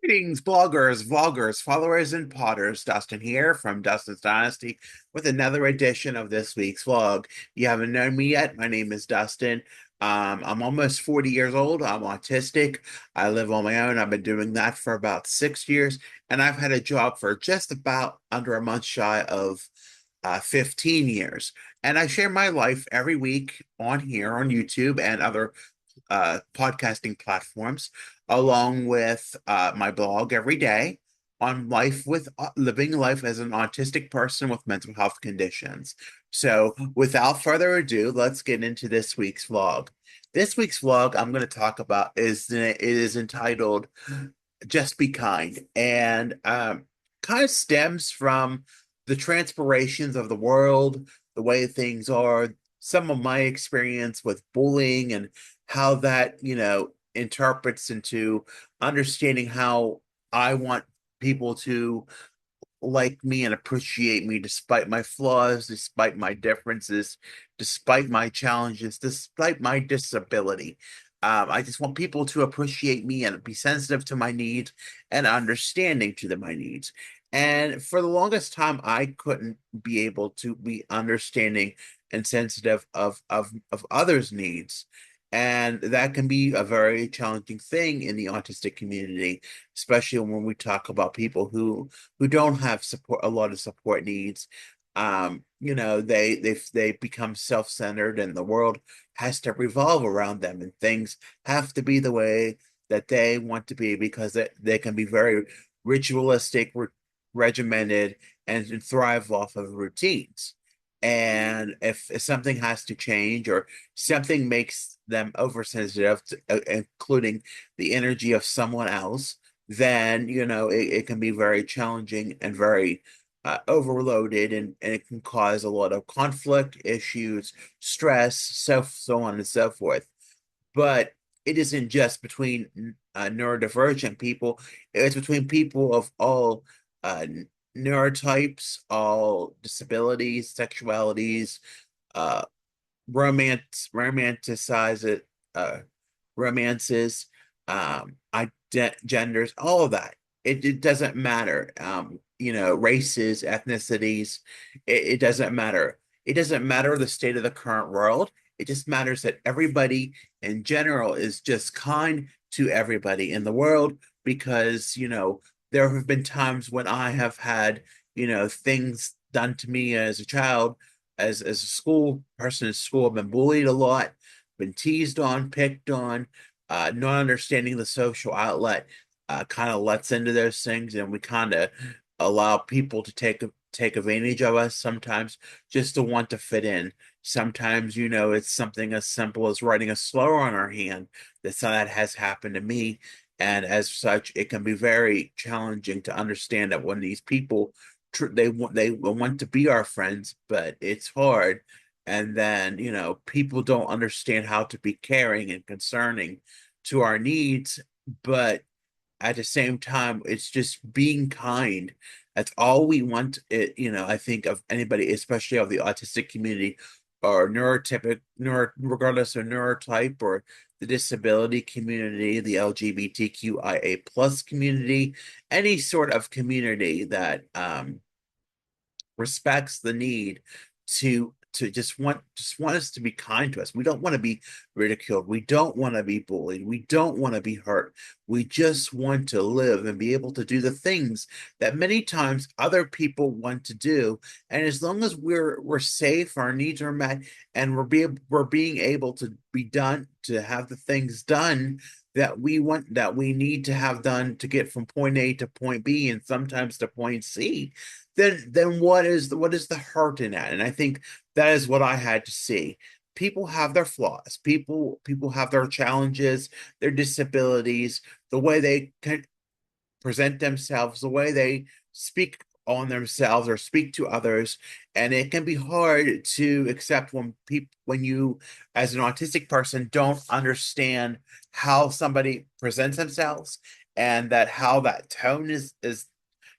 Greetings, bloggers, vloggers, followers, and potters. Dustin here from Dustin's Dynasty with another edition of this week's vlog. You haven't known me yet. My name is Dustin. I'm almost 40 years old. I'm autistic. I live on my own. I've been doing that for about 6 years, and I've had a job for just about under a month shy of 15 years. And I share my life every week on here on YouTube and other podcasting platforms, along with my blog every day on life with living life as an autistic person with mental health conditions. So, without further ado, let's get into this week's vlog. This week's vlog I'm going to talk about is entitled "Just Be Kind," and kind of stems from the transpirations of the world, the way things are, some of my experience with bullying and how that, interprets into understanding how I want people to like me and appreciate me despite my flaws, despite my differences, despite my challenges, despite my disability. I just want people to appreciate me and be sensitive to my needs and understanding to my needs. And for the longest time, I couldn't be able to be understanding and sensitive of others' needs. And that can be a very challenging thing in the autistic community, especially when we talk about people who don't have support, a lot of support needs. They become self-centered, and the world has to revolve around them, and things have to be the way that they want to be because they can be very ritualistic, regimented, and thrive off of routines. And if something has to change or something makes them oversensitive, including the energy of someone else, then it can be very challenging and very overloaded, and it can cause a lot of conflict issues, stress, so on and so forth. But it isn't just between neurodivergent people, it's between people of all uh, neurotypes, all disabilities, sexualities, uh, romanticize it, uh, romances, genders, all of that. It doesn't matter. Races, ethnicities, it doesn't matter. It doesn't matter the state of the current world. It just matters that everybody in general is just kind to everybody in the world because, there have been times when I have had, things done to me as a child, as a school person in school. I've been bullied a lot, been teased on, picked on, not understanding the social outlet kind of lets into those things, and we kind of allow people to take advantage of us sometimes just to want to fit in. Sometimes, it's something as simple as writing a slur on our hand. That has happened to me. And as such, it can be very challenging to understand that when these people they want to be our friends, but it's hard. And then, people don't understand how to be caring and concerning to our needs, but at the same time, it's just being kind. That's all we want. I think of anybody, especially of the autistic community or regardless of neurotype or the disability community, the LGBTQIA plus community, any sort of community that respects the need to just want us to be kind to us. We don't want to be ridiculed. We don't want to be bullied. We don't want to be hurt. We just want to live and be able to do the things that many times other people want to do. And as long as we're safe, our needs are met, and we're being able to be done to have the things done that we want, that we need to have done to get from point A to point B and sometimes to point C, then what is the hurt in that? And I think that is what I had to see. People have their flaws. People have their challenges, their disabilities, the way they can present themselves, the way they speak on themselves or speak to others. And it can be hard to accept when you, as an autistic person, don't understand how somebody presents themselves, and that how that tone is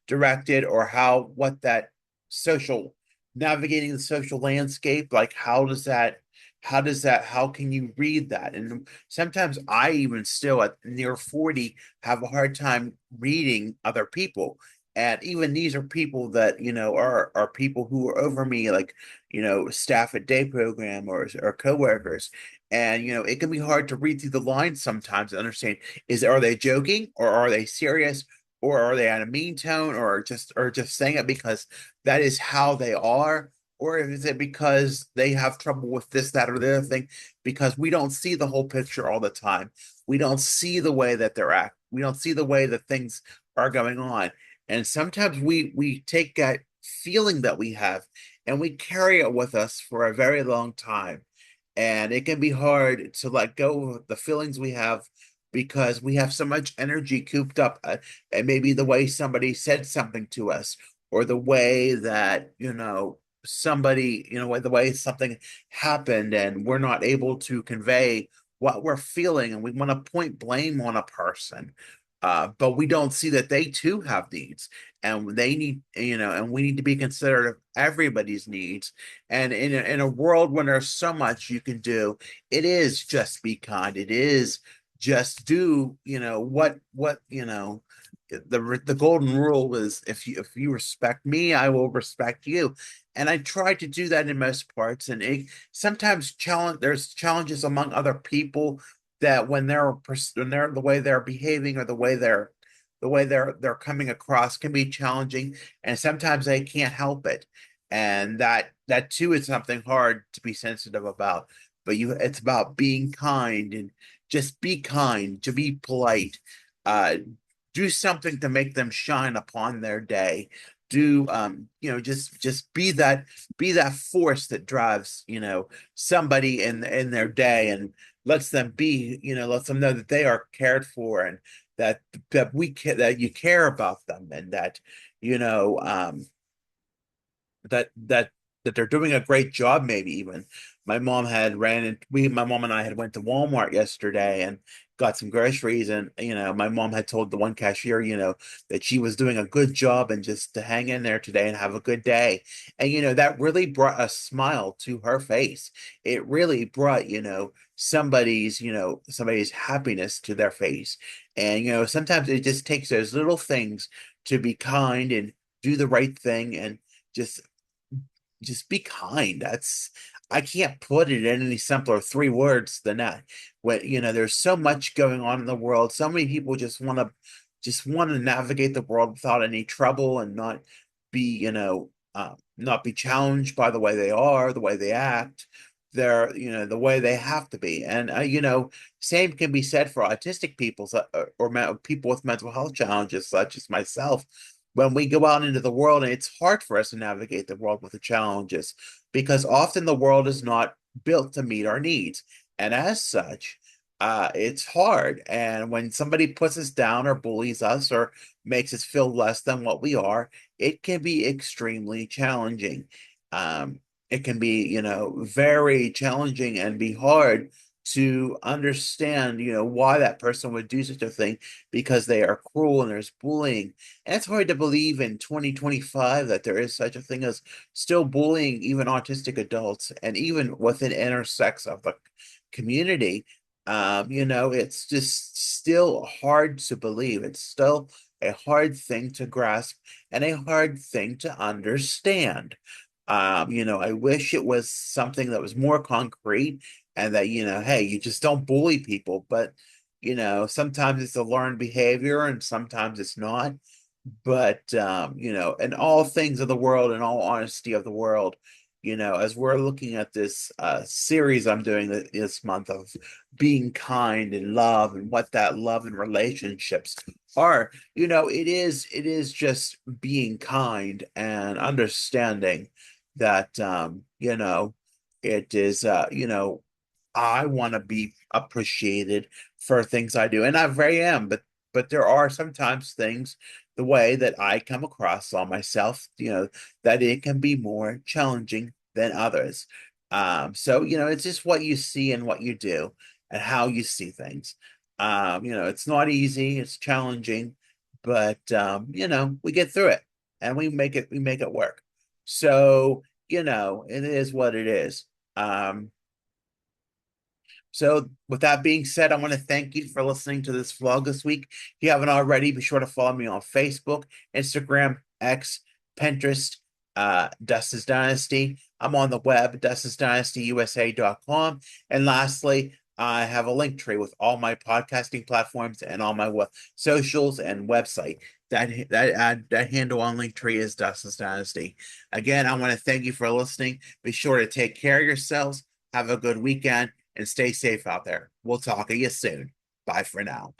directed, or how what that social navigating the social landscape, like how can you read that? And sometimes I even still at near 40 have a hard time reading other people. And even these are people that, are people who are over me, like, staff at day program or coworkers. And, it can be hard to read through the lines sometimes and understand, are they joking or are they serious? Or are they on a mean tone or just saying it because that is how they are? Or is it because they have trouble with this, that, or the other thing? Because we don't see the whole picture all the time. We don't see the way that they're act. We don't see the way that things are going on. And sometimes we take that feeling that we have and we carry it with us for a very long time. And it can be hard to let go of the feelings we have because we have so much energy cooped up. And maybe the way somebody said something to us, or the way that, somebody, the way something happened and we're not able to convey what we're feeling and we want to point blame on a person. But we don't see that they too have needs and they need, and we need to be considerate of everybody's needs. And in a world when there's so much you can do, it is just be kind. It is just do, the golden rule is if you respect me, I will respect you. And I try to do that in most parts. And sometimes there's challenges among other people that when they're the way they're behaving or the way they're coming across can be challenging, and sometimes they can't help it. And that too is something hard to be sensitive about. But it's about being kind and just be kind, to be polite. Uh, do something to make them shine upon their day. Do just be that force that drives somebody in their day and lets them know that they are cared for, and that you care about them, and that you know that that that they're doing a great job. Maybe even my mom and I had went to Walmart yesterday and got some groceries, and my mom had told the one cashier that she was doing a good job and just to hang in there today and have a good day. And that really brought a smile to her face. It really brought somebody's happiness to their face. And sometimes it just takes those little things to be kind and do the right thing and just just be kind. I can't put it in any simpler 3 words than that. When there's so much going on in the world, so many people just want to navigate the world without any trouble and be not be challenged by the way they are, the way they act, the way they have to be. And same can be said for autistic people, or people with mental health challenges such as myself. When we go out into the world, and it's hard for us to navigate the world with the challenges because often the world is not built to meet our needs. And as such, it's hard. And when somebody puts us down or bullies us or makes us feel less than what we are, it can be extremely challenging. It can be, very challenging and be hard to understand, why that person would do such a thing because they are cruel and there's bullying. And it's hard to believe in 2025 that there is such a thing as still bullying even autistic adults and even within intersex of the community. It's just still hard to believe. It's still a hard thing to grasp and a hard thing to understand. I wish it was something that was more concrete and that, hey, you just don't bully people. But, sometimes it's a learned behavior and sometimes it's not. But in all things of the world, in all honesty of the world, as we're looking at this series I'm doing this month of being kind and love and what that love and relationships are, it is just being kind and understanding that it is I want to be appreciated for things I do, and I very am. But there are sometimes things, the way that I come across on myself, that it can be more challenging than others. So it's just what you see and what you do and how you see things. It's not easy, it's challenging, but we get through it and we make it work. So, it is what it is. Um, So, with that being said, I want to thank you for listening to this vlog this week. If you haven't already, be sure to follow me on Facebook, Instagram, X, Pinterest, Dustin's Dynasty. I'm on the web, dustinsdynastyusa.com. And lastly, I have a link tree with all my podcasting platforms and all my socials and website. That handle on Linktree is Dustin's Dynasty. Again, I want to thank you for listening. Be sure to take care of yourselves. Have a good weekend and stay safe out there. We'll talk to you soon. Bye for now.